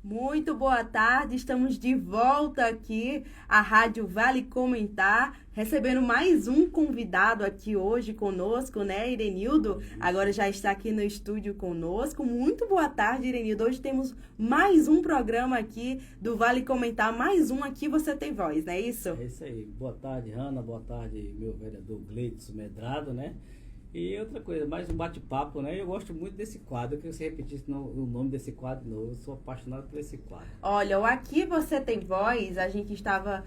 Muito boa tarde, estamos de volta aqui à Rádio Vale Comentar, recebendo mais um convidado aqui hoje conosco, né, Irenildo? Agora já está aqui no estúdio conosco. Muito boa tarde, Irenildo. Hoje temos mais um programa aqui do Vale Comentar, mais um Aqui Você Tem Voz, não é isso? É isso aí. Boa tarde, Hanna. Boa tarde, meu vereador Gleidson Medrado, né? E outra coisa, mais um bate-papo, né? Eu gosto muito desse quadro. Eu queria que você repetisse o nome desse quadro de novo. Eu sou apaixonado por esse quadro. Olha, o Aqui Você Tem Voz, a gente estava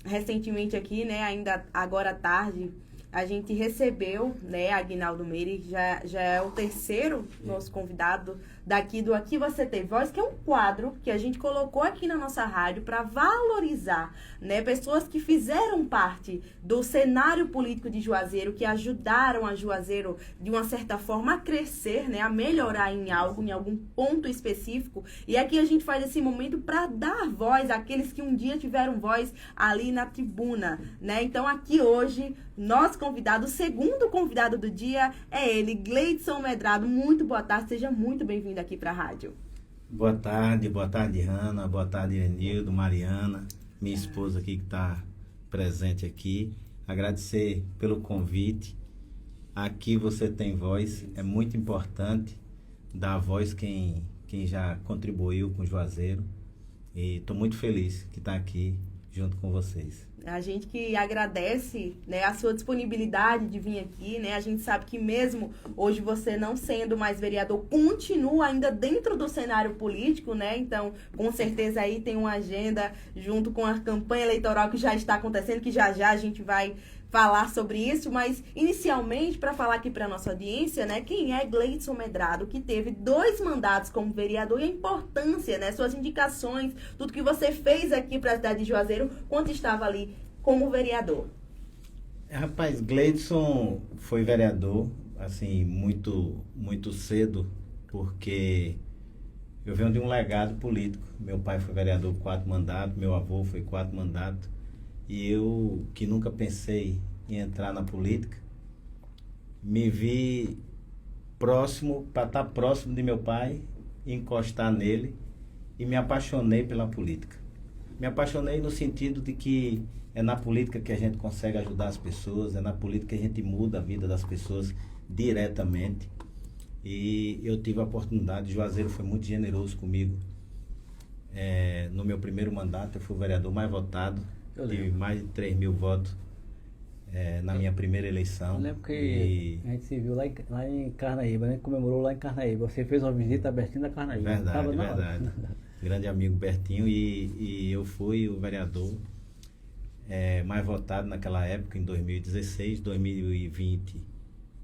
recentemente aqui, né? Ainda agora à tarde, a gente recebeu, né, Aguinaldo Meire, que já é o terceiro nosso convidado daqui do Aqui Você Tem Voz, que é um quadro que a gente colocou aqui na nossa rádio para valorizar, né, pessoas que fizeram parte do cenário político de Juazeiro, que ajudaram a Juazeiro, de uma certa forma, a crescer, né, a melhorar em algo, em algum ponto específico. E aqui a gente faz esse momento para dar voz àqueles que um dia tiveram voz ali na tribuna, né? Então aqui hoje, nosso convidado, o segundo convidado do dia é ele, Gleidson Medrado. Muito boa tarde, seja muito bem-vindo aqui para a rádio. Boa tarde, Hanna, boa tarde, Enildo, Mariana, minha esposa aqui que está presente aqui. Agradecer pelo convite. Aqui você tem voz, é muito importante dar voz quem já contribuiu com o Juazeiro. E estou muito feliz que está aqui junto com vocês. A gente que agradece, né, a sua disponibilidade de vir aqui, né? A gente sabe que mesmo hoje você não sendo mais vereador, continua ainda dentro do cenário político, né? Então, com certeza aí tem uma agenda junto com a campanha eleitoral que já está acontecendo, que já a gente vai falar sobre isso, mas inicialmente, para falar aqui para a nossa audiência, né, quem é Gleidson Medrado, que teve 2 mandatos como vereador, e a importância, né, suas indicações, tudo que você fez aqui para a cidade de Juazeiro, quando estava ali como vereador. Rapaz, Gleidson foi vereador, assim, muito cedo, porque eu venho de um legado político. Meu pai foi vereador 4 mandatos, meu avô foi 4 mandatos. E eu, que nunca pensei em entrar na política, me vi próximo, para estar próximo de meu pai, encostar nele, e me apaixonei pela política. Me apaixonei no sentido de que é na política que a gente consegue ajudar as pessoas, é na política que a gente muda a vida das pessoas diretamente. E eu tive a oportunidade, Juazeiro foi muito generoso comigo. No meu primeiro mandato, eu fui o vereador mais votado. Tive mais de 3 mil votos na minha primeira eleição. Eu lembro que a gente se viu lá em Carnaíba, né? Comemorou lá em Carnaíba. Você fez uma visita a Bertinho da Carnaíba. Verdade. Grande amigo Bertinho. E eu fui o vereador mais votado naquela época, em 2016, 2020.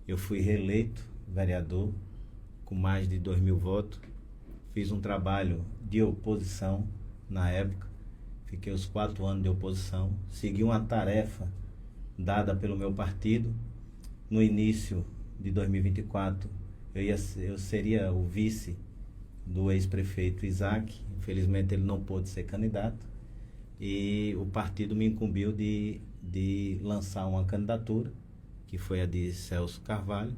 Eu fui reeleito vereador com mais de 2 mil votos. Fiz um trabalho de oposição na época. Fiquei os 4 anos de oposição, segui uma tarefa dada pelo meu partido. No início de 2024, eu seria o vice do ex-prefeito Isaac. Infelizmente ele não pôde ser candidato e o partido me incumbiu de lançar uma candidatura, que foi a de Celso Carvalho,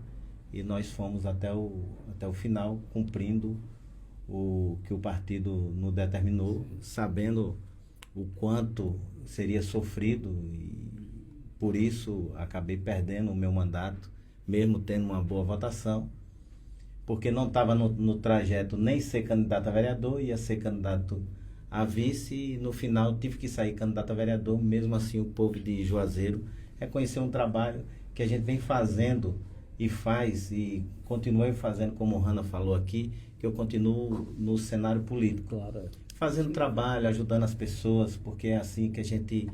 e nós fomos até o final, cumprindo o que o partido nos determinou, sabendo o quanto seria sofrido, e por isso acabei perdendo o meu mandato, mesmo tendo uma boa votação, porque não estava no trajeto nem ser candidato a vereador, ia ser candidato a vice, e no final tive que sair candidato a vereador. Mesmo assim, o povo de Juazeiro reconheceu um trabalho que a gente vem fazendo e faz, e continua fazendo, como o Hanna falou aqui, que eu continuo no cenário político. Claro. Fazendo trabalho, ajudando as pessoas, porque é assim que a gente,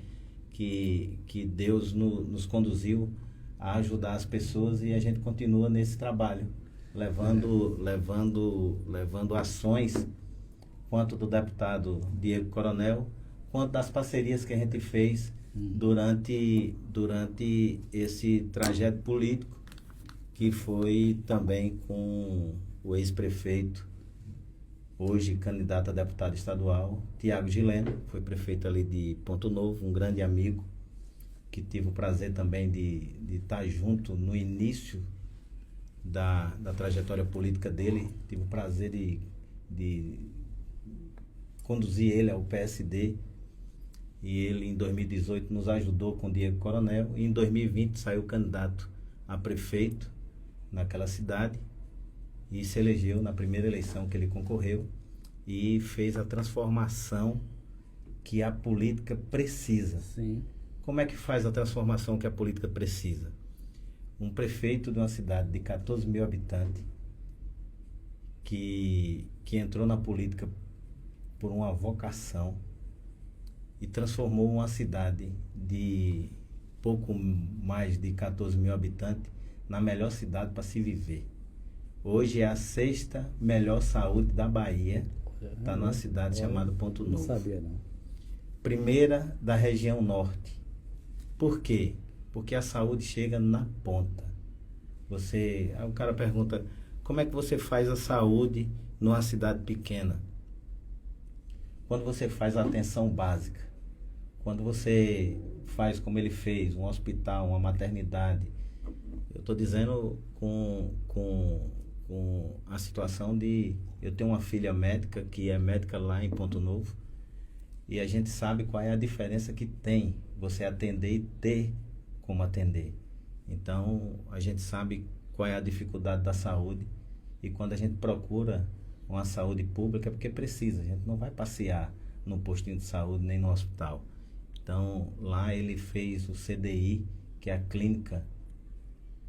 que Deus nos conduziu a ajudar as pessoas, e a gente continua nesse trabalho, levando ações, quanto do deputado Diego Coronel, quanto das parcerias que a gente fez durante esse trajeto político, que foi também com o ex-prefeito, hoje candidato a deputado estadual, Tiago Gileno, foi prefeito ali de Ponto Novo, um grande amigo, que tive o prazer também de estar junto no início da trajetória política dele. Tive o prazer de conduzi ele ao PSD, e ele em 2018 nos ajudou com o Diego Coronel, e em 2020 saiu candidato a prefeito naquela cidade e se elegeu na primeira eleição que ele concorreu e fez a transformação que a política precisa. Sim. Como é que faz a transformação que a política precisa? Um prefeito de uma cidade de 14 mil habitantes que entrou na política por uma vocação e transformou uma cidade de pouco mais de 14 mil habitantes na melhor cidade para se viver. Hoje é a 6ª melhor saúde da Bahia, está numa cidade chamada Ponto Novo. Não sabia, não. Primeira da região norte. Por quê? Porque a saúde chega na ponta. Aí o cara pergunta, como é que você faz a saúde numa cidade pequena? Quando você faz a atenção básica, quando você faz como ele fez, um hospital, uma maternidade. Eu estou dizendo com a situação de... Eu tenho uma filha médica, que é médica lá em Ponto Novo, e a gente sabe qual é a diferença que tem você atender e ter como atender. Então, a gente sabe qual é a dificuldade da saúde, e quando a gente procura uma saúde pública é porque precisa. A gente não vai passear no postinho de saúde nem no hospital. Então, lá ele fez o CDI, que é a Clínica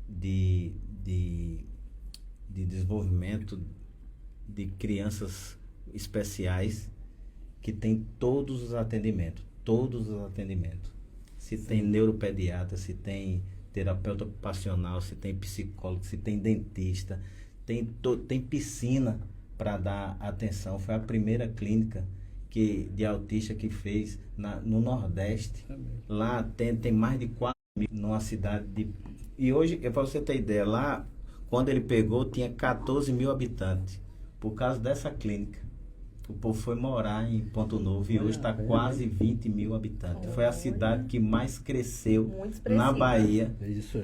de Desenvolvimento de Crianças Especiais, que tem todos os atendimentos. Se tem neuropediatra, se tem terapeuta ocupacional, se tem psicólogo, se tem dentista, tem piscina para dar atenção. Foi a primeira clínica de autista que fez no Nordeste. Lá tem mais de 4 mil numa cidade de... E hoje, para você ter ideia, lá, quando ele pegou, tinha 14 mil habitantes. Por causa dessa clínica, o povo foi morar em Ponto Novo e hoje está quase 20 mil habitantes. Foi a cidade que mais cresceu na Bahia,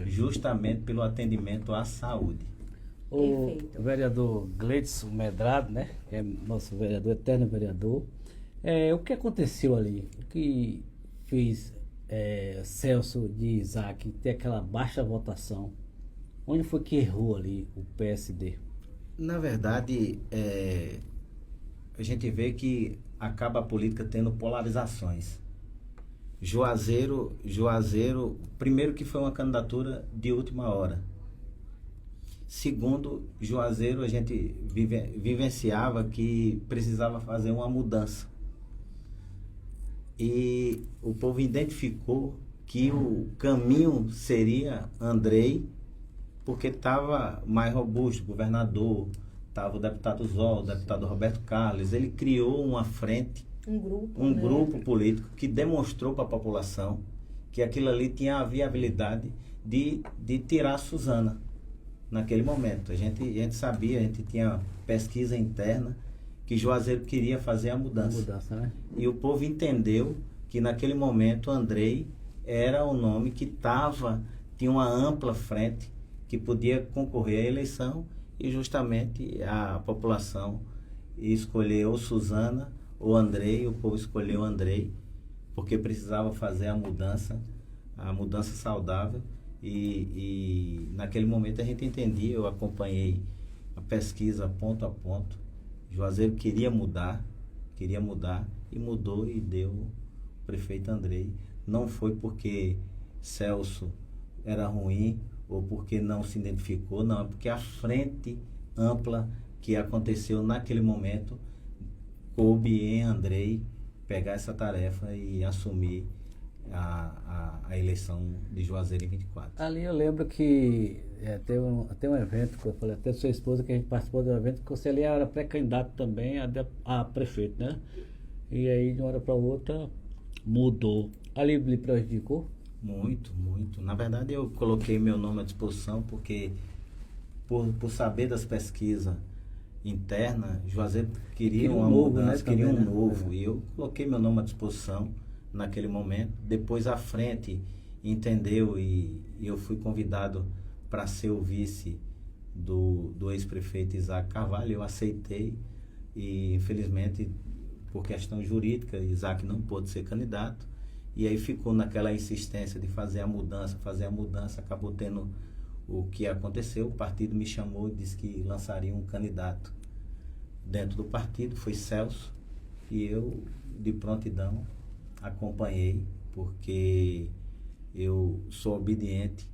justamente pelo atendimento à saúde. O vereador Gleidson Medrado, né, que é nosso vereador, eterno vereador, o que aconteceu ali? O que fez Celso de Isaac ter aquela baixa votação? Onde foi que errou ali o PSD? Na verdade, a gente vê que acaba a política tendo polarizações. Juazeiro, primeiro que foi uma candidatura de última hora. Segundo, Juazeiro, a gente vivenciava que precisava fazer uma mudança. E o povo identificou que o caminho seria Andrei, porque estava mais robusto, governador, estava o deputado Zol, o deputado Roberto Carlos. Ele criou uma frente, um grupo político que demonstrou para a população que aquilo ali tinha a viabilidade de tirar a Suzana naquele momento. A gente sabia, a gente tinha pesquisa interna que Juazeiro queria fazer a mudança, né? E o povo entendeu que naquele momento Andrei era o nome que tinha uma ampla frente, que podia concorrer à eleição, e justamente a população escolheu Suzana ou Andrei. O povo escolheu Andrei porque precisava fazer a mudança saudável, e naquele momento a gente entendia. Eu acompanhei a pesquisa ponto a ponto. Juazeiro queria mudar e mudou, e deu o prefeito Andrei. Não foi porque Celso era ruim ou porque não se identificou, não, é porque a frente ampla que aconteceu naquele momento coube em Andrei pegar essa tarefa e assumir a eleição de Juazeiro em 24. Ali eu lembro que teve um evento, que eu falei até sua esposa, que a gente participou do evento, que você ali era pré-candidato também a prefeito, né? E aí de uma hora para outra mudou. Ali lhe prejudicou? Muito. Na verdade, eu coloquei meu nome à disposição porque, por saber das pesquisas internas, Juazeiro queria uma mudança, né, queria também, um novo. E eu coloquei meu nome à disposição naquele momento. Depois a frente entendeu, e eu fui convidado para ser o vice do ex-prefeito Isaac Carvalho. Eu aceitei, e infelizmente por questão jurídica, Isaac não pôde ser candidato, e aí ficou naquela insistência de fazer a mudança, acabou tendo o que aconteceu, o partido me chamou e disse que lançaria um candidato dentro do partido, foi Celso, e eu, de prontidão, acompanhei, porque eu sou obediente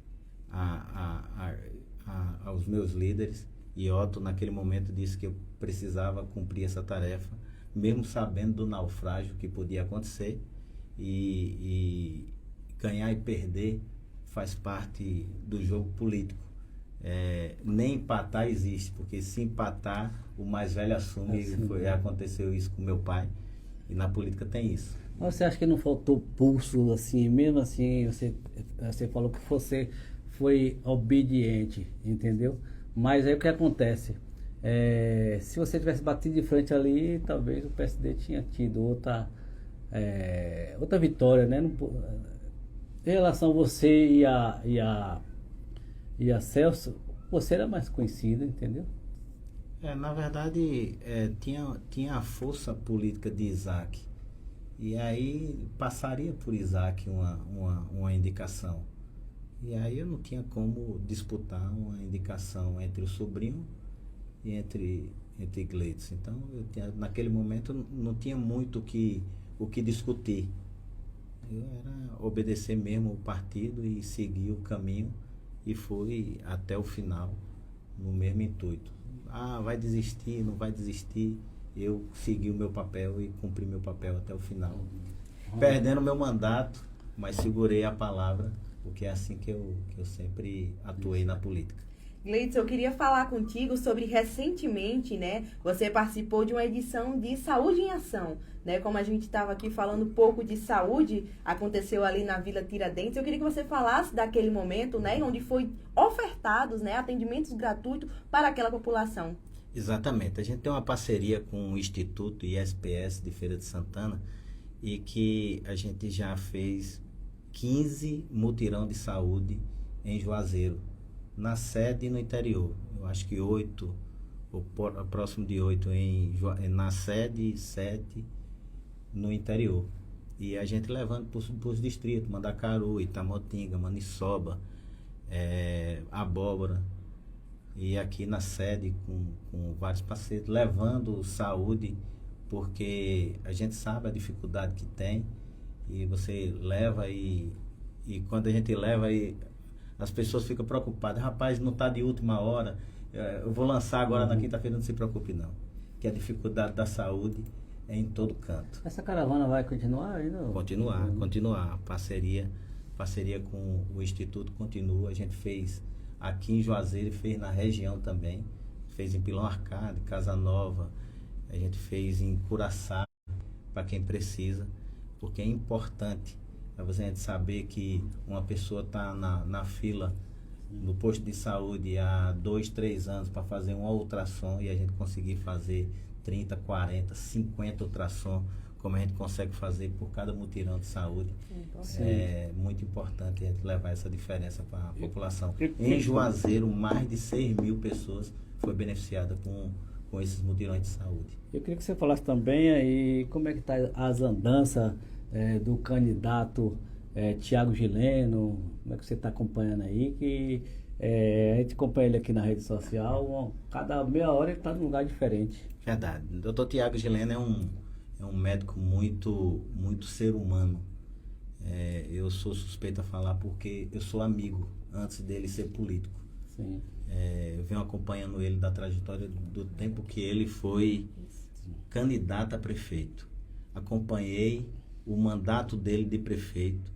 aos meus líderes, e Otto naquele momento disse que eu precisava cumprir essa tarefa, mesmo sabendo do naufrágio que podia acontecer, e ganhar e perder faz parte do jogo político. Nem empatar existe, porque se empatar, o mais velho assume. Aconteceu isso com meu pai, e na política tem isso. Mas você acha que não faltou pulso, assim, mesmo assim, você falou que você foi obediente, entendeu? Mas aí o que acontece? Se você tivesse batido de frente ali, talvez o PSD tinha tido outra vitória, né? Em relação a você e a Celso, você era mais conhecido, entendeu? Na verdade, tinha a força política de Isaac, e aí passaria por Isaac uma indicação, e aí eu não tinha como disputar uma indicação entre o sobrinho e entre Gleidson. Então, naquele momento não tinha muito o que discutir. Eu era obedecer mesmo o partido e seguir o caminho, e fui até o final no mesmo intuito. Vai desistir, não vai desistir. Eu segui o meu papel e cumpri meu papel até o final. Perdendo meu mandato, mas segurei a palavra, porque é assim que eu sempre atuei na política. Gleidson, eu queria falar contigo sobre recentemente, né? Você participou de uma edição de Saúde em Ação, né? Como a gente estava aqui falando um pouco de saúde, aconteceu ali na Vila Tiradentes. Eu queria que você falasse daquele momento, né? Onde foi ofertados, né, atendimentos gratuitos para aquela população. Exatamente. A gente tem uma parceria com o Instituto ISPS de Feira de Santana, e que a gente já fez 15 mutirão de saúde em Juazeiro, na sede e no interior. Eu acho que 8, ou próximo de 8 na sede e 7 no interior. E a gente levando para os distritos, Mandacaru, Itamotinga, Maniçoba, Abóbora, e aqui na sede com vários parceiros, levando saúde, porque a gente sabe a dificuldade que tem, e você leva e quando a gente leva, as pessoas ficam preocupadas. Rapaz, não está de última hora, eu vou lançar agora na quinta-feira. Não se preocupe não, que a dificuldade da saúde é em todo canto. Essa caravana vai continuar ainda? Continuar. Parceria com o Instituto continua. A gente fez aqui em Juazeiro e fez na região também. Fez em Pilão Arcade, Casa Nova. A gente fez em Curaçá, para quem precisa, porque é importante para você saber que uma pessoa está na fila no posto de saúde há 2, 3 anos para fazer uma ultrassom, e a gente conseguir fazer 30, 40, 50 ultrassom, como a gente consegue fazer por cada mutirão de saúde. É muito importante a gente levar essa diferença para a população. Em Juazeiro, mais de 6 mil pessoas foram beneficiadas com esses mutirões de saúde. Eu queria que você falasse também aí como é que está as andanças do candidato Thiago Gileno. Como é que você está acompanhando aí? Que a gente acompanha ele aqui na rede social, cada meia hora ele está num lugar diferente. Verdade. O Dr. Thiago Gileno é um médico muito ser humano. Eu sou suspeito a falar porque eu sou amigo antes dele ser político. Sim. Eu venho acompanhando ele da trajetória do tempo que ele foi candidato a prefeito. Acompanhei o mandato dele de prefeito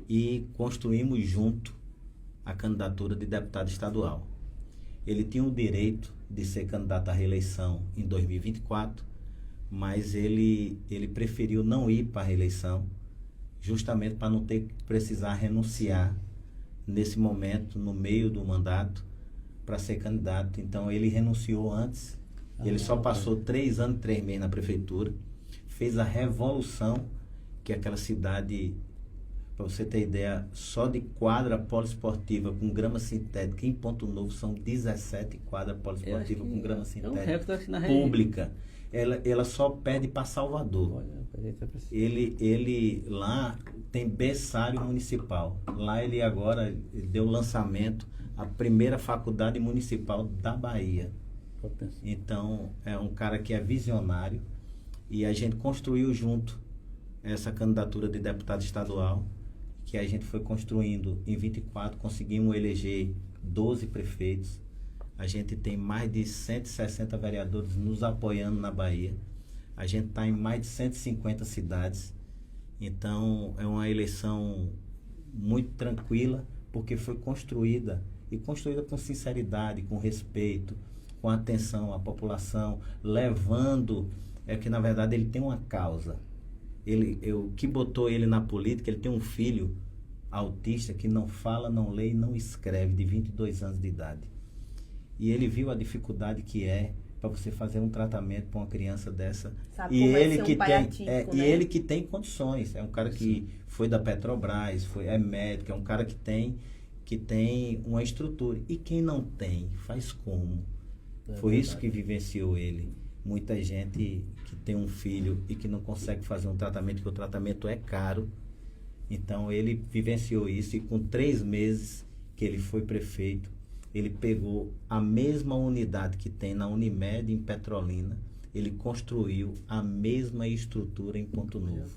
e construímos junto a candidatura de deputado estadual. Ele tinha o direito de ser candidato à reeleição em 2024, mas ele preferiu não ir para a reeleição, justamente para não ter que precisar renunciar nesse momento, no meio do mandato, para ser candidato. Então ele renunciou antes, ele só passou 3 anos e 3 meses na prefeitura, fez a revolução que aquela cidade, para você ter ideia, só de quadra poliesportiva com grama sintética em Ponto Novo são 17 quadras poliesportivas com grama sintética pública. ela só perde para Salvador. Ele lá tem berçário municipal. Lá ele agora deu o lançamento à primeira faculdade municipal da Bahia. Então, é um cara que é visionário e a gente construiu junto essa candidatura de deputado estadual, que a gente foi construindo em 24, conseguimos eleger 12 prefeitos. A gente tem mais de 160 vereadores nos apoiando na Bahia. A gente está em mais de 150 cidades. Então, é uma eleição muito tranquila, porque foi construída, e construída com sinceridade, com respeito, com atenção à população, levando... É que, na verdade, ele tem uma causa. O que botou ele na política, ele tem um filho autista que não fala, não lê e não escreve, de 22 anos de idade. E ele viu a dificuldade que é para você fazer um tratamento para uma criança dessa. Sabe E como ele ser que um pai tem, atípico, e né? ele que tem condições. É um cara que foi da Petrobras, é médico, é um cara que tem uma estrutura. E quem não tem, faz como? Foi isso que vivenciou ele. Muita gente que tem um filho e que não consegue fazer um tratamento, que o tratamento é caro. Então ele vivenciou isso, e com 3 meses que ele foi prefeito, ele pegou a mesma unidade que tem na Unimed em Petrolina, ele construiu a mesma estrutura em Ponto Novo,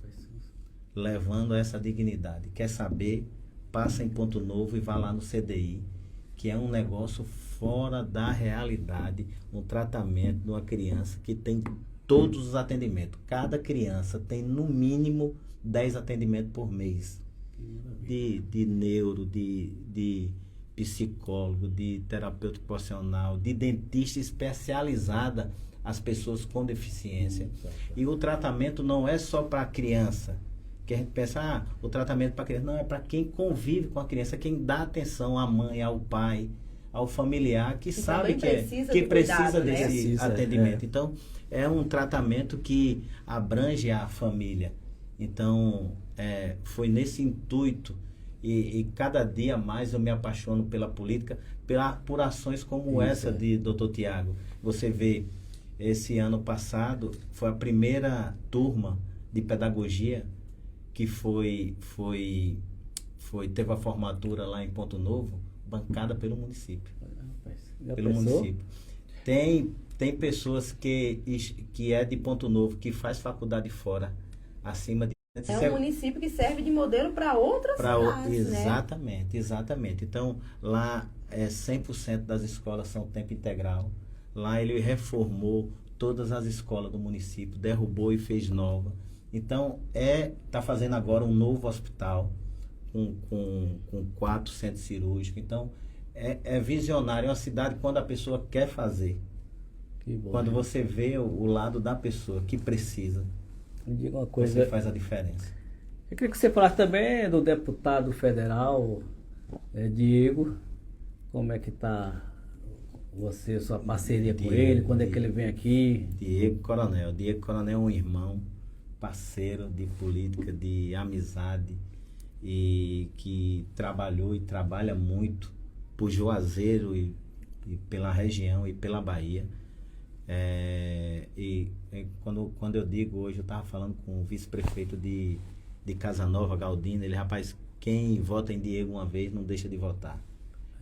levando essa dignidade. Quer saber? Passa em Ponto Novo e vá lá no CDI, que é um negócio fora da realidade, um tratamento de uma criança que tem todos os atendimentos. Cada criança tem no mínimo 10 atendimentos por mês. De neuro, de psicólogo, de terapeuta ocupacional, de dentista especializada às pessoas com deficiência. E o tratamento não é só para a criança, que a gente pensa, o tratamento para a criança, não, é para quem convive com a criança, quem dá atenção à mãe, ao pai, ao familiar, que sabe que precisa desse atendimento. Então, é um tratamento que abrange a família. Então, foi nesse intuito, e cada dia mais eu me apaixono pela política, por ações como essa de Dr. Tiago. Você vê, esse ano passado, foi a primeira turma de pedagogia que teve a formatura lá em Ponto Novo, bancada pelo município. Município. Tem pessoas que é de Ponto Novo, que faz faculdade fora, acima de... É um município que serve de modelo para outras cidades, exatamente, né? Exatamente. Então, lá 100% das escolas são tempo integral. Lá ele reformou todas as escolas do município, derrubou e fez nova. Então, tá fazendo agora um novo hospital com 4 centros cirúrgicos. Então, é visionário. É uma cidade quando a pessoa quer fazer. Que bom, quando você vê o lado da pessoa que precisa, me diga uma coisa, você faz a diferença. Eu queria que você falasse também do deputado federal, Diego. Como é que está sua parceria com ele? Quando é que ele vem aqui? Diego Coronel é um irmão, parceiro de política, de amizade, e que trabalhou e trabalha muito por Juazeiro e pela região e pela Bahia. Quando eu digo hoje, eu estava falando com o vice-prefeito de Casanova, Galdino, ele, rapaz, quem vota em Diego uma vez não deixa de votar.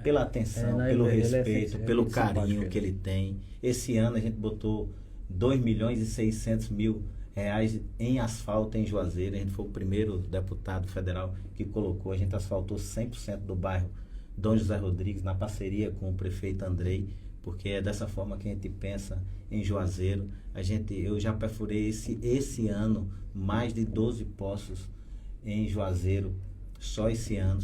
Pela atenção, pelo respeito, pelo carinho que ele tem. Esse ano a gente botou 2.600.000 reais em asfalto em Juazeiro. A gente foi o primeiro deputado federal que colocou. A gente asfaltou 100% do bairro Dom José Rodrigues, na parceria com o prefeito Andrei, porque é dessa forma que a gente pensa em Juazeiro. Eu já perfurei esse ano mais de 12 poços em Juazeiro, só esse ano.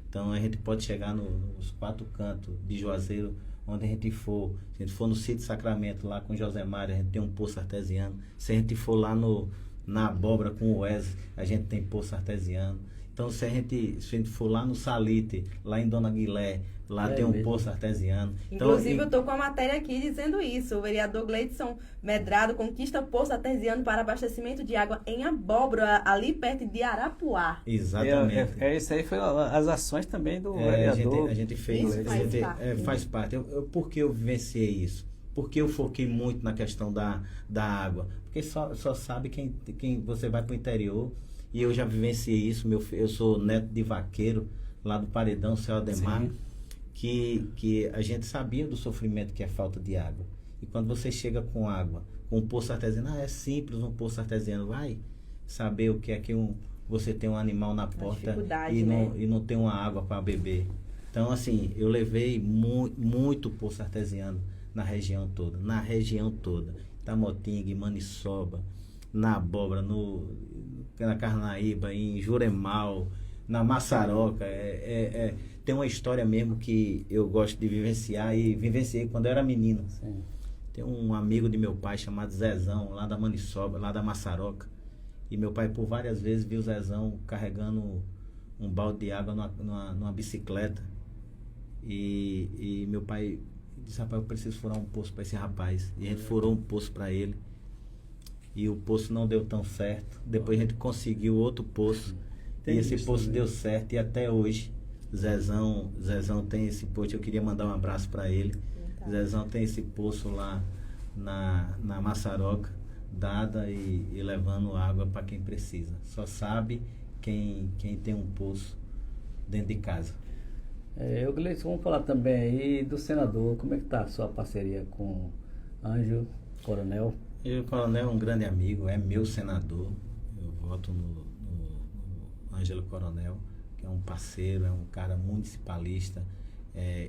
Então a gente pode chegar nos 4 cantos de Juazeiro, onde a gente for. Se a gente for no Sítio Sacramento, lá com José Mário, a gente tem um poço artesiano. Se a gente for lá na Abóbora com o Wesley, a gente tem poço artesiano. Então, se a gente for lá no Salite, lá em Dona Guilé, lá tem um poço artesiano. Inclusive, eu estou com a matéria aqui dizendo isso. O vereador Gleidson Medrado conquista poço artesiano para abastecimento de água em Abóbora, ali perto de Arapuá. Exatamente. Isso aí foi as ações também do vereador. A gente fez, isso faz parte. Por que eu vivenciei isso? Por que eu foquei muito na questão da água? Porque só sabe quem você vai para o interior, e eu já vivenciei isso. Eu sou neto de vaqueiro, lá do Paredão, Seu Ademar, que a gente sabia do sofrimento que é falta de água. E quando você chega com água, com um poço artesiano, é simples um poço artesiano, vai saber o que é que você tem um animal na porta e não tem uma água para beber. Então, assim, eu levei muito poço artesiano na região toda, Tamotinga, Maniçoba, na Abóbora, na Carnaíba, em Juremal, na Massaroca. Tem uma história mesmo que eu gosto de vivenciar, e vivenciei quando eu era menino. Sim. Tem um amigo de meu pai chamado Zezão, lá da Maniçoba, lá da Massaroca. E meu pai, por várias vezes, viu o Zezão carregando um balde de água numa bicicleta. E meu pai disse: rapaz, eu preciso furar um poço para esse rapaz. E a gente furou um poço para ele. E o poço não deu tão certo. Depois a gente conseguiu outro poço. E esse poço deu certo. E até hoje, Zezão tem esse poço. Eu queria mandar um abraço para ele. Zezão tem esse poço lá na Massaroca, dada e levando água para quem precisa. Só sabe quem tem um poço dentro de casa. Gleidson, vamos falar também aí do senador. Como é que está a sua parceria com Ângelo Coronel? O Coronel é um grande amigo, é meu senador. Eu voto no Ângelo Coronel, que é um parceiro, é um cara municipalista,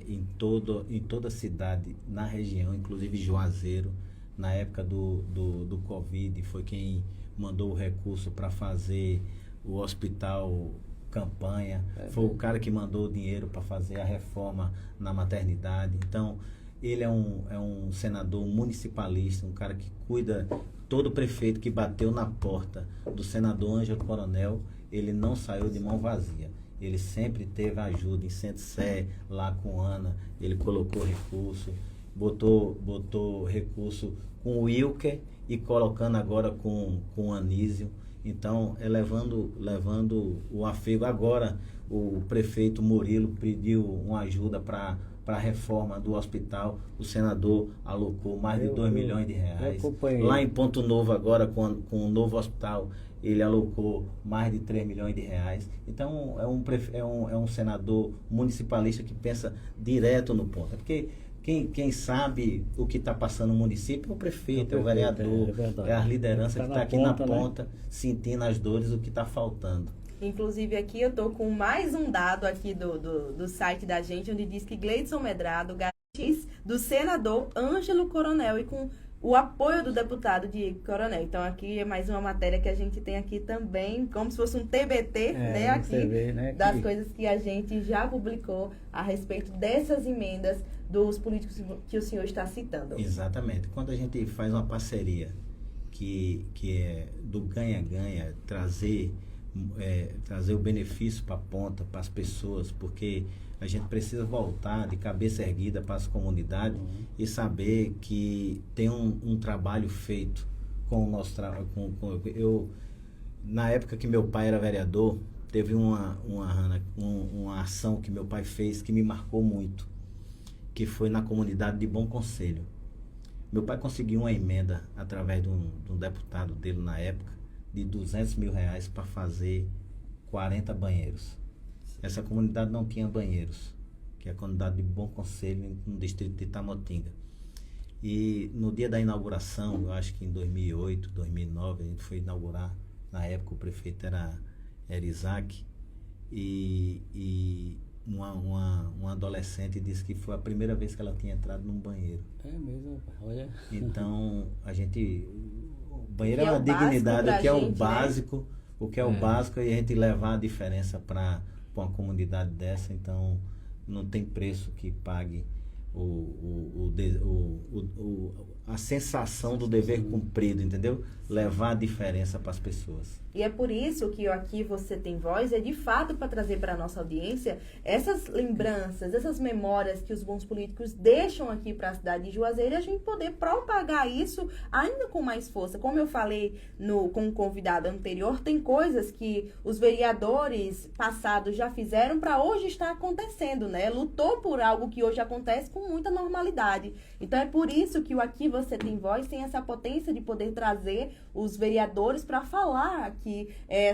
em toda a cidade, na região, inclusive Juazeiro. Na época do Covid, foi quem mandou o recurso para fazer o hospital campanha, foi o cara que mandou o dinheiro para fazer a reforma na maternidade. Então, ele é um senador municipalista, um cara que cuida. Todo prefeito que bateu na porta do senador Ângelo Coronel, ele não saiu de mão vazia. Ele sempre teve ajuda em Centro-Sé, lá com Ana, ele colocou recurso, botou recurso com o Wilker e colocando agora com o Anísio. Então, levando o afego. Agora, o prefeito Murilo pediu uma ajuda para a reforma do hospital. O senador alocou mais de 2 milhões de reais. Lá em Ponto Novo, agora, com o novo hospital, ele alocou mais de 3 milhões de reais. Então, é um senador municipalista que pensa direto no ponto. Porque quem sabe o que está passando no município é o prefeito, é o vereador, é a liderança que está aqui na ponta, sentindo as dores, o que está faltando. Inclusive, aqui eu estou com mais um dado aqui do site da gente, onde diz que Gleidson Medrado garante do senador Ângelo Coronel e com o apoio do deputado Diego Coronel. Então, aqui é mais uma matéria que a gente tem aqui também, como se fosse um TBT, né, aqui, TV, né, das coisas que a gente já publicou a respeito dessas emendas dos políticos que o senhor está citando. Exatamente. Quando a gente faz uma parceria que é do ganha-ganha, trazer o benefício para a ponta, para as pessoas, porque a gente precisa voltar de cabeça erguida para as comunidades e saber que tem um trabalho feito com o nosso trabalho. Na época que meu pai era vereador, teve uma ação que meu pai fez que me marcou muito, que foi na comunidade de Bom Conselho. Meu pai conseguiu uma emenda através de um deputado dele na época, de 200 mil reais para fazer 40 banheiros. Essa comunidade não tinha banheiros, que é a comunidade de Bom Conselho, no distrito de Tamotinga. E no dia da inauguração, eu acho que em 2008, 2009, a gente foi inaugurar. Na época o prefeito era Isaac, e uma adolescente disse que foi a primeira vez que ela tinha entrado num banheiro. É mesmo, olha. Então, o banheiro é uma dignidade, o que é o básico, o que é o básico, e a gente levar a diferença para uma comunidade dessa. Então, não tem preço que pague a sensação do dever cumprido, entendeu? Levar a diferença para as pessoas. E é por isso que o Aqui Você Tem Voz é de fato para trazer para a nossa audiência essas lembranças, essas memórias que os bons políticos deixam aqui para a cidade de Juazeiro e a gente poder propagar isso ainda com mais força. Como eu falei com o convidado anterior, tem coisas que os vereadores passados já fizeram para hoje estar acontecendo, né? Lutou por algo que hoje acontece com muita normalidade. Então é por isso que o Aqui Você Tem Voz tem essa potência de poder trazer os vereadores para falar aqui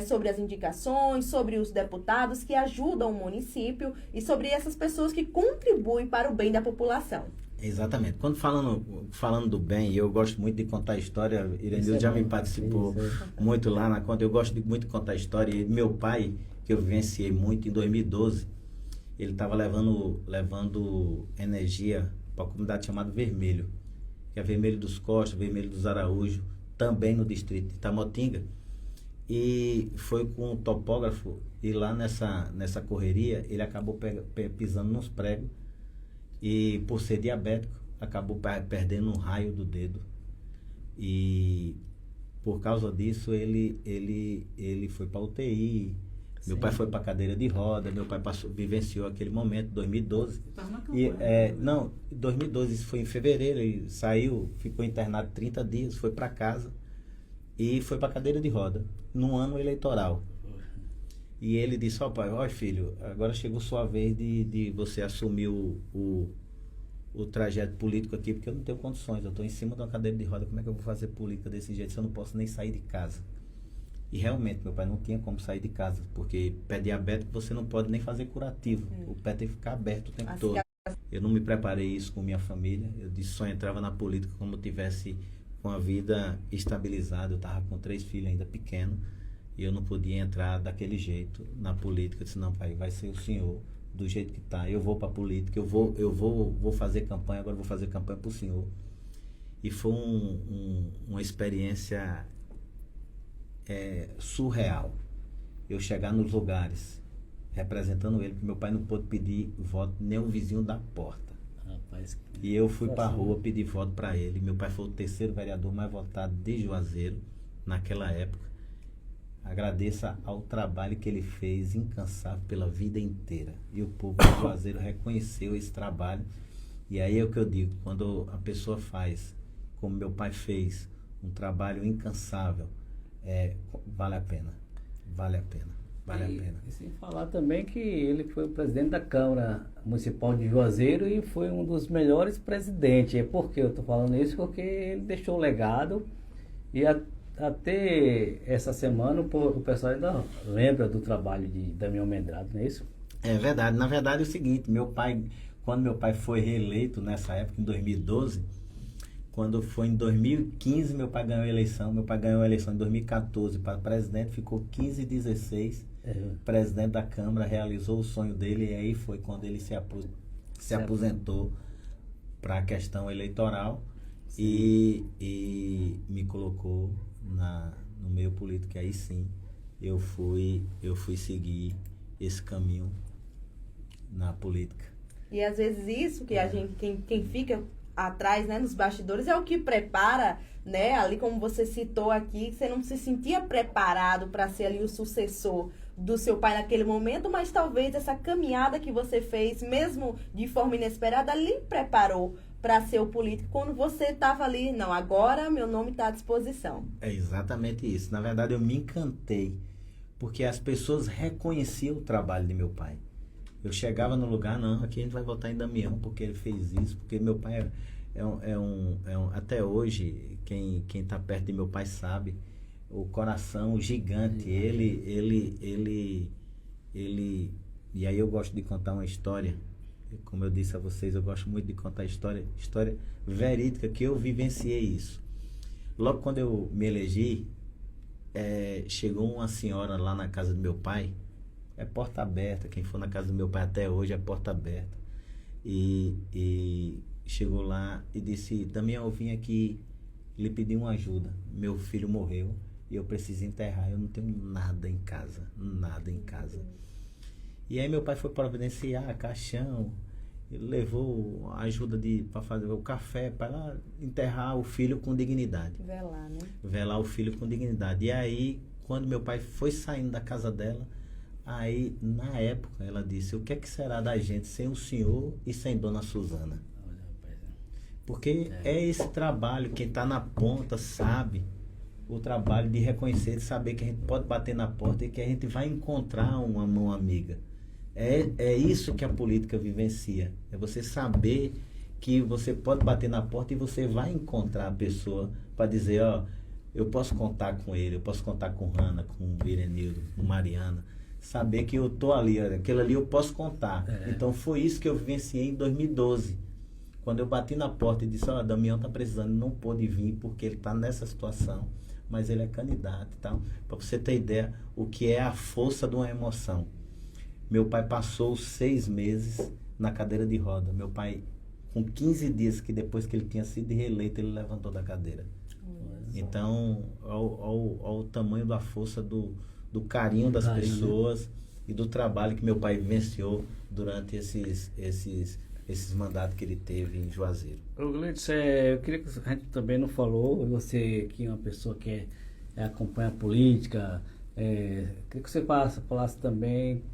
sobre as indicações, sobre os deputados que ajudam o município e sobre essas pessoas que contribuem para o bem da população. Exatamente. Quando falando do bem, eu gosto muito de contar a história, Irenildo já me participou muito lá na conta, eu gosto muito de contar a história, e meu pai, que eu vivenciei muito em 2012, ele estava levando energia para a comunidade chamada Vermelho, que é Vermelho dos Costa, Vermelho dos Araújo, também no distrito de Itamotinga, e foi com um topógrafo, e lá nessa correria, ele acabou pisando nos pregos, e por ser diabético, acabou perdendo um raio do dedo, e por causa disso, ele foi para UTI. Meu pai foi para cadeira de roda, meu pai vivenciou aquele momento, 2012. Não, 2012, isso foi em fevereiro, ele saiu, ficou internado 30 dias, foi para casa e foi para cadeira de roda, num ano eleitoral. E ele disse, ó pai, ó filho, agora chegou sua vez de você assumir o trajeto político aqui, porque eu não tenho condições, eu estou em cima de uma cadeira de roda, como é que eu vou fazer política desse jeito se eu não posso nem sair de casa? E realmente, meu pai não tinha como sair de casa, porque pé diabético você não pode nem fazer curativo. O pé tem que ficar aberto o tempo todo. Eu não me preparei isso com minha família. Eu disse, só entrava na política como eu tivesse com a vida estabilizada. Eu estava com 3 filhos ainda pequenos e eu não podia entrar daquele jeito na política. Eu disse, não pai, vai ser o senhor do jeito que está. Eu vou para a política, eu vou fazer campanha, agora vou fazer campanha para o senhor. E foi uma experiência surreal. Eu chegar nos lugares representando ele, porque meu pai não pôde pedir voto nem o vizinho da porta. Rapaz, e eu fui para a rua pedir voto para ele. Meu pai foi o 3º vereador mais votado de Juazeiro naquela época. Agradeça ao trabalho que ele fez, incansável pela vida inteira. E o povo de Juazeiro reconheceu esse trabalho. E aí é o que eu digo, quando a pessoa faz, como meu pai fez, um trabalho incansável, vale a pena. Vale a pena. Vale a pena. E sem falar também que ele foi o presidente da Câmara Municipal de Juazeiro e foi um dos melhores presidentes. E por que eu estou falando isso? Porque ele deixou um legado e até essa semana o pessoal ainda lembra do trabalho de Damião Medrado, não é isso? É verdade. Na verdade é o seguinte, quando meu pai foi reeleito nessa época, em 2012, quando foi em 2015, meu pai ganhou a eleição. Meu pai ganhou a eleição em 2014 para presidente, ficou 15 e 16. Presidente da Câmara, realizou o sonho dele e aí foi quando ele se aposentou para a questão eleitoral e me colocou no meio político. E aí sim, eu fui seguir esse caminho na política. E às vezes isso que a gente, quem fica atrás, né, nos bastidores, é o que prepara, né, ali como você citou aqui, você não se sentia preparado para ser ali o sucessor do seu pai naquele momento, mas talvez essa caminhada que você fez, mesmo de forma inesperada, lhe preparou para ser o político quando você estava ali, não, agora meu nome está à disposição. É exatamente isso. Na verdade, eu me encantei, porque as pessoas reconheciam o trabalho de meu pai. Eu chegava no lugar, não, aqui a gente vai votar em Damião, porque ele fez isso, porque meu pai até hoje, quem está perto de meu pai sabe, o coração gigante, ele, e aí eu gosto de contar uma história, como eu disse a vocês, eu gosto muito de contar história verídica, que eu vivenciei isso. Logo quando eu me elegi, chegou uma senhora lá na casa do meu pai, porta aberta, quem for na casa do meu pai até hoje é porta aberta, e chegou lá e disse, Damião, eu vim aqui lhe pedir uma ajuda, meu filho morreu e eu preciso enterrar, eu não tenho nada em casa. E aí meu pai foi providenciar caixão Ele levou a ajuda para fazer o café, para enterrar o filho com dignidade. Velar, né? Velar o filho com dignidade. E aí, quando meu pai foi saindo da casa dela, aí, na época, ela disse, o que é que será da gente sem o senhor e sem Dona Suzana? Porque é esse trabalho, quem está na ponta sabe, o trabalho de reconhecer, de saber que a gente pode bater na porta e que a gente vai encontrar uma mão amiga. É isso que a política vivencia. É você saber que você pode bater na porta e você vai encontrar a pessoa para dizer, ó, eu posso contar com ele, eu posso contar com Hanna, com Irenildo, com Mariana. Saber que eu tô ali, olha, aquilo ali eu posso contar. Então foi isso que eu vivenciei em 2012. Quando eu bati na porta e disse, ó, Damião tá precisando, não pôde vir porque ele tá nessa situação, mas ele é candidato e tal. Para você ter ideia, o que é a força de uma emoção. Meu pai passou 6 meses na cadeira de roda. Meu pai, com 15 dias, que depois que ele tinha sido reeleito, ele levantou da cadeira. Então, ao tamanho da força do carinho das pessoas, né? E do trabalho que meu pai vivenciou durante esses mandatos que ele teve em Juazeiro. Gleides, eu queria que a gente também não falou, você que é uma pessoa que acompanha a política, queria que você falasse também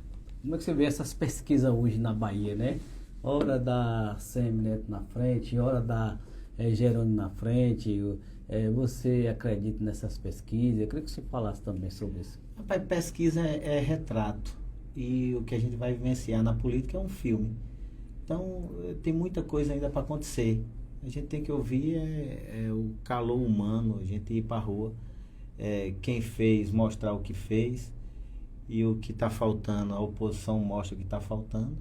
como é que você vê essas pesquisas hoje na Bahia, né? Hora da Semineto na frente, hora da Jerônimo na frente. Você acredita nessas pesquisas? Eu queria que você falasse também sobre isso. Rapaz, pesquisa é retrato. E o que a gente vai vivenciar na política é um filme. Então, tem muita coisa ainda para acontecer. A gente tem que ouvir o calor humano, a gente ir para a rua. Quem fez, mostrar o que fez. E o que está faltando, a oposição mostra o que está faltando.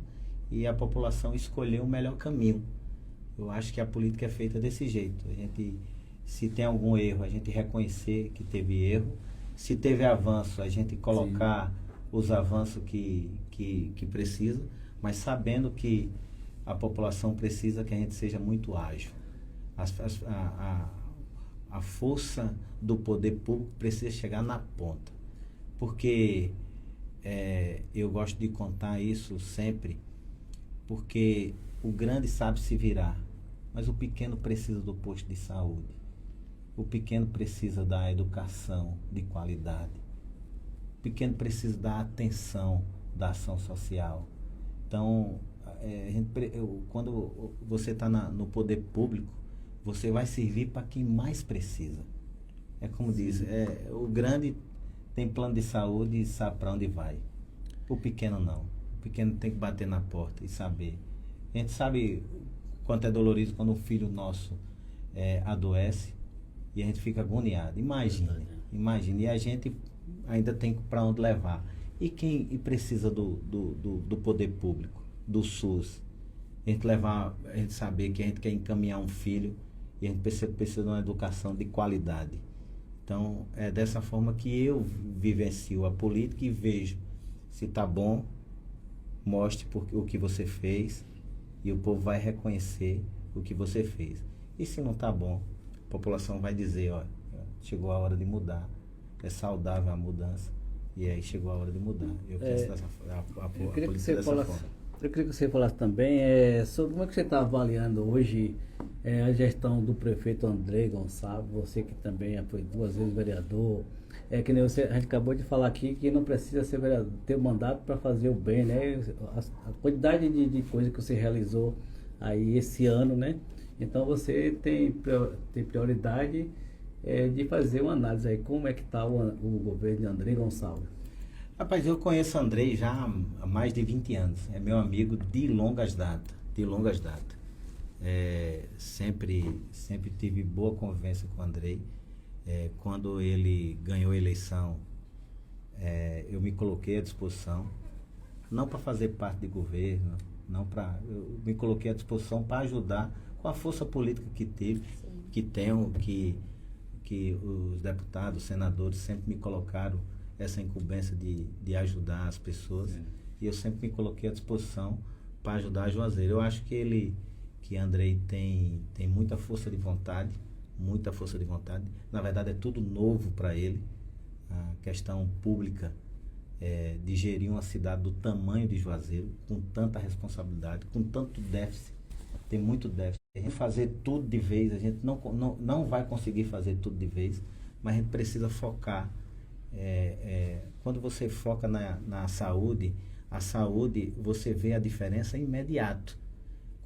E a população escolher o melhor caminho. Eu acho que a política é feita desse jeito. A gente, se tem algum erro, a gente reconhecer que teve erro. Se teve avanço, a gente colocar os avanços que precisa, mas sabendo que a população precisa que a gente seja muito ágil. A força do poder público precisa chegar na ponta. Porque eu gosto de contar isso sempre, porque o grande sabe se virar, mas o pequeno precisa do posto de saúde. O pequeno precisa da educação de qualidade. O pequeno precisa da atenção da ação social. Então, quando você está no poder público, você vai servir para quem mais precisa. É como diz, o grande tem plano de saúde e sabe para onde vai. O pequeno não. O pequeno tem que bater na porta e saber. A gente sabe quanto é dolorido quando um filho nosso adoece e a gente fica agoniado. Imagine. E a gente ainda tem para onde levar. E quem precisa do poder público, do SUS? A gente saber que a gente quer encaminhar um filho e a gente precisa de uma educação de qualidade. Então, é dessa forma que eu vivencio a política e vejo se está bom, mostre o que você fez e o povo vai reconhecer o que você fez. E se não está bom, a população vai dizer, ó, chegou a hora de mudar, é saudável a mudança e aí chegou a hora de mudar. Eu penso a política dessa forma. Eu queria que você falasse também sobre como é que você está avaliando hoje a gestão do prefeito André Gonçalves, você que também foi 2 vezes vereador, que nem a gente acabou de falar aqui que não precisa ser vereador, ter mandato para fazer o bem, né? A quantidade de coisa que você realizou aí esse ano, né? Então você tem prioridade de fazer uma análise aí, como é que está o governo de André Gonçalves. Rapaz, eu conheço o Andrei já há mais de 20 anos. É meu amigo de longas datas. Sempre tive boa convivência com o Andrei. Quando ele ganhou a eleição, eu me coloquei à disposição, não para fazer parte de governo, eu me coloquei à disposição para ajudar com a força política que tive, que os deputados, os senadores sempre me colocaram essa incumbência de ajudar as pessoas. E eu sempre me coloquei à disposição para ajudar a Juazeiro. Eu acho que Andrei tem muita força de vontade. Na verdade, é tudo novo para ele. A questão pública de gerir uma cidade do tamanho de Juazeiro, com tanta responsabilidade, com tanto déficit. Tem muito déficit. A gente fazer tudo de vez, a gente não vai conseguir fazer tudo de vez, mas a gente precisa focar. Quando você foca na saúde, a saúde, você vê a diferença imediato.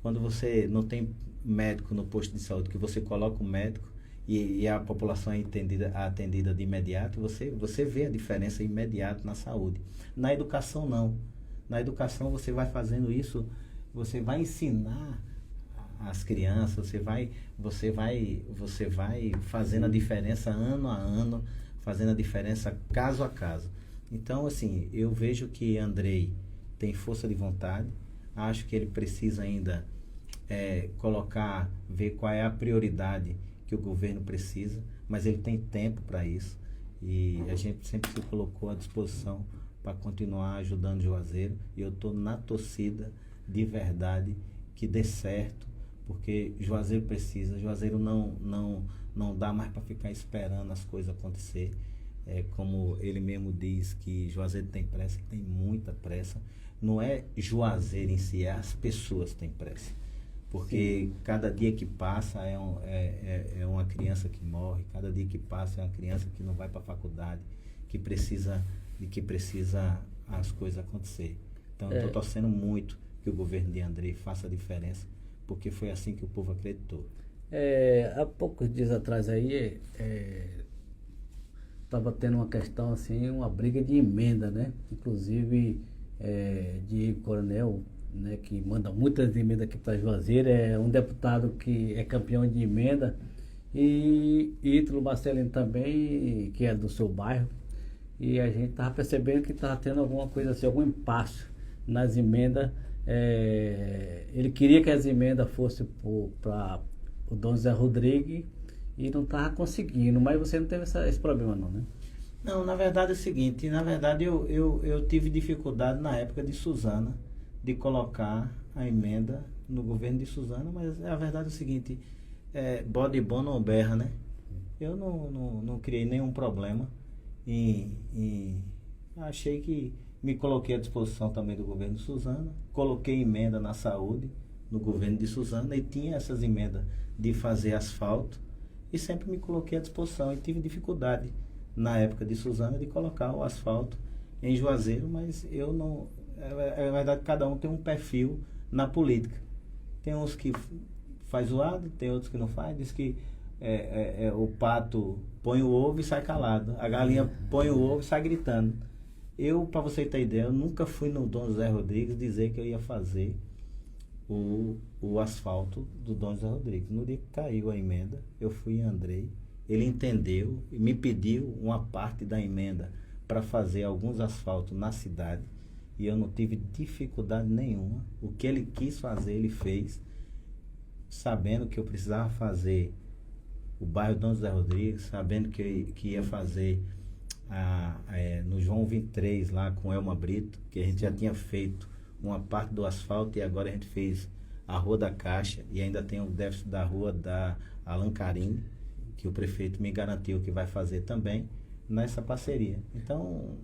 Quando você não tem médico no posto de saúde, que você coloca o médico e a população é atendida de imediato, você vê a diferença imediata na saúde. Na educação, não. Na educação, você vai fazendo isso, você vai ensinar as crianças, você vai fazendo a diferença ano a ano, fazendo a diferença caso a caso. Então, assim, eu vejo que Andrei tem força de vontade, acho que ele precisa ainda ver qual é a prioridade que o governo precisa, mas ele tem tempo para isso e a gente sempre se colocou à disposição para continuar ajudando Juazeiro, e eu estou na torcida de verdade que dê certo, porque Juazeiro precisa, Juazeiro não dá mais para ficar esperando as coisas acontecer. Como ele mesmo diz, que Juazeiro tem pressa, tem muita pressa. Não é Juazeiro em si, as pessoas têm pressa. Porque sim, cada dia que passa é uma criança que morre, cada dia que passa é uma criança que não vai para a faculdade, que precisa as coisas acontecer. Então eu estou torcendo muito que o governo de Andrei faça a diferença, porque foi assim que o povo acreditou. Há poucos dias atrás aí, estava tendo uma questão assim, uma briga de emenda, né? Inclusive, Diego Coronel, né, que manda muitas emendas aqui para Juazeiro, é um deputado que é campeão de emenda, e Ítalo Marcelino também, que é do seu bairro, e a gente estava percebendo que estava tendo alguma coisa assim, algum impasse nas emendas. Ele queria que as emendas fossem para o Dom José Rodrigues e não estava conseguindo, mas você não teve esse problema não, né? Não, na verdade é o seguinte, eu tive dificuldade na época de Suzana, de colocar a emenda no governo de Suzana, mas a verdade é o seguinte, bode bom não berra, né? Eu não criei nenhum problema achei que me coloquei à disposição também do governo de Suzana, coloquei emenda na saúde no governo de Suzana e tinha essas emendas de fazer asfalto e sempre me coloquei à disposição e tive dificuldade na época de Suzana de colocar o asfalto em Juazeiro, mas eu não... É verdade, cada um tem um perfil na política. Tem uns que faz zoado, tem outros que não faz. Diz que o pato põe o ovo e sai calado. A galinha põe o ovo e sai gritando. Eu, para você ter ideia, eu nunca fui no Dom José Rodrigues dizer que eu ia fazer o asfalto do Dom José Rodrigues. No dia que caiu a emenda, eu fui em Andrei. Ele entendeu e me pediu uma parte da emenda para fazer alguns asfaltos na cidade. E eu não tive dificuldade nenhuma. O que ele quis fazer, ele fez, sabendo que eu precisava fazer o bairro Dom José Rodrigues, sabendo que ia fazer no João 23, lá com Elma Brito, que a gente já tinha feito uma parte do asfalto e agora a gente fez a Rua da Caixa e ainda tem o déficit da Rua da Alan Carim, que o prefeito me garantiu que vai fazer também nessa parceria. Então,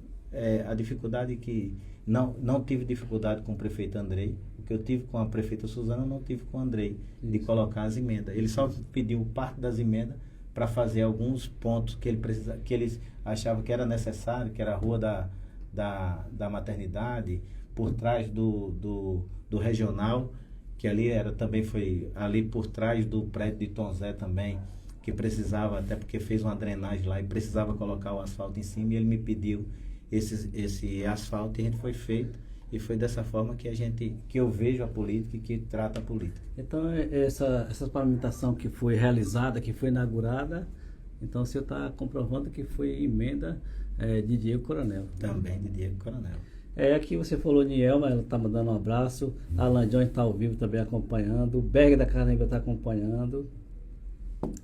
a dificuldade que... Não tive dificuldade com o prefeito Andrei. O que eu tive com a prefeita Suzana, eu não tive com o Andrei, de colocar as emendas. Ele só pediu parte das emendas para fazer alguns pontos que eles achavam que era necessário, que era a rua da maternidade, por trás do regional, que ali também foi ali por trás do prédio de Tom Zé também, que precisava, até porque fez uma drenagem lá e precisava colocar o asfalto em cima, e ele me pediu esse asfalto, e a gente foi feito, e foi dessa forma que eu vejo a política e que trata a política. Então, essa pavimentação que foi realizada, que foi inaugurada, então o senhor está comprovando que foi emenda de Diego Coronel. Também de Diego Coronel. Aqui você falou de Elma, ela está mandando um abraço, a Alan John está ao vivo também acompanhando, o Berg da Carnaíba está acompanhando.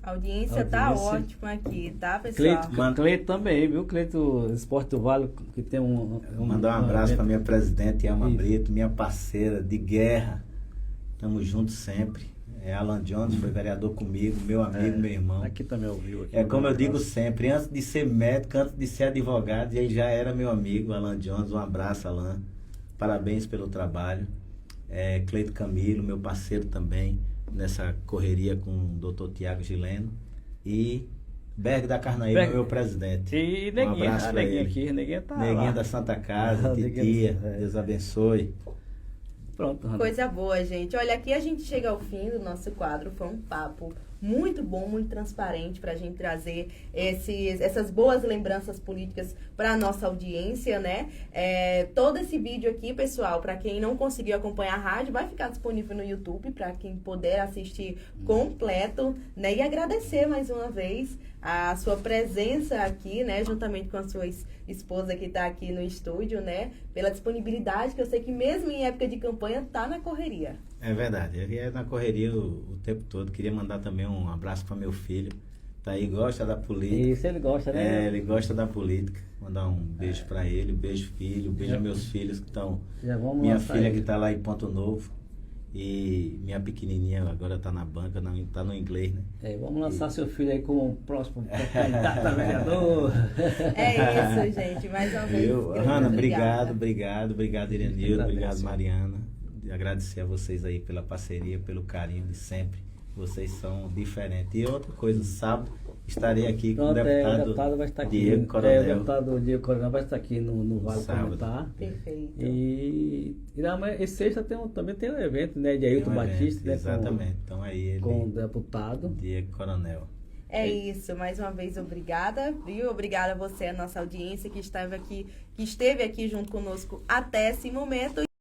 A audiência tá ótima aqui, tá, pessoal? Cleito também, viu? Cleito Esporte do Vale, que tem mandar um abraço para minha presidente, Elma Brito, minha parceira de guerra. Estamos juntos sempre. Alan Jones foi vereador comigo, meu amigo, meu irmão. Aqui também ouviu. É como eu digo sempre, antes de ser médico, antes de ser advogado, ele já era meu amigo, Alan Jones. Um abraço, Alan. Parabéns pelo trabalho. Cleito Camilo, meu parceiro também, nessa correria com o Dr. Tiago Gileno. E Berg da Carnaíba, meu presidente. E Neguinha, um abraço pra Neguinha ele. aqui, Neguinha tá Neguinha lá. da Santa Casa, Neguinha titia, Deus abençoe. Pronto, Hanna. Coisa boa, gente. Olha, aqui a gente chega ao fim do nosso quadro. Foi um papo muito bom, muito transparente para a gente trazer essas boas lembranças políticas para a nossa audiência, né? Todo esse vídeo aqui, pessoal, para quem não conseguiu acompanhar a rádio, vai ficar disponível no YouTube para quem puder assistir completo, né? E agradecer mais uma vez a sua presença aqui, né? Juntamente com a sua esposa que está aqui no estúdio, né? Pela disponibilidade, que eu sei que mesmo em época de campanha tá na correria. É verdade, ele é na correria o tempo todo. Queria mandar também um abraço para meu filho. Tá aí, gosta da política. Isso, ele gosta, né? Ele gosta da política. Mandar um beijo para ele, beijo filho, beijo a meus filhos que estão. Minha filha que tá lá em Ponto Novo. E minha pequenininha agora tá na banca, tá no inglês, né? Vamos lançar seu filho aí como um próximo candidato a vereador. É isso, gente. Mais uma vez. Hanna, obrigada. obrigado, Irenildo, obrigado, Mariana. Agradecer a vocês aí pela parceria, pelo carinho de sempre. Vocês são diferentes. E outra coisa, sábado estarei aqui com o deputado vai estar aqui, Diego Coronel. O deputado Diego Coronel vai estar aqui no Vale Parlamentar. Perfeito. E sexta também tem um evento, né, de Ailton Batista, né, exatamente. Então aí ele, com o deputado Diego Coronel. É isso, mais uma vez obrigada, viu? Obrigada a você, a nossa audiência que esteve aqui junto conosco até esse momento.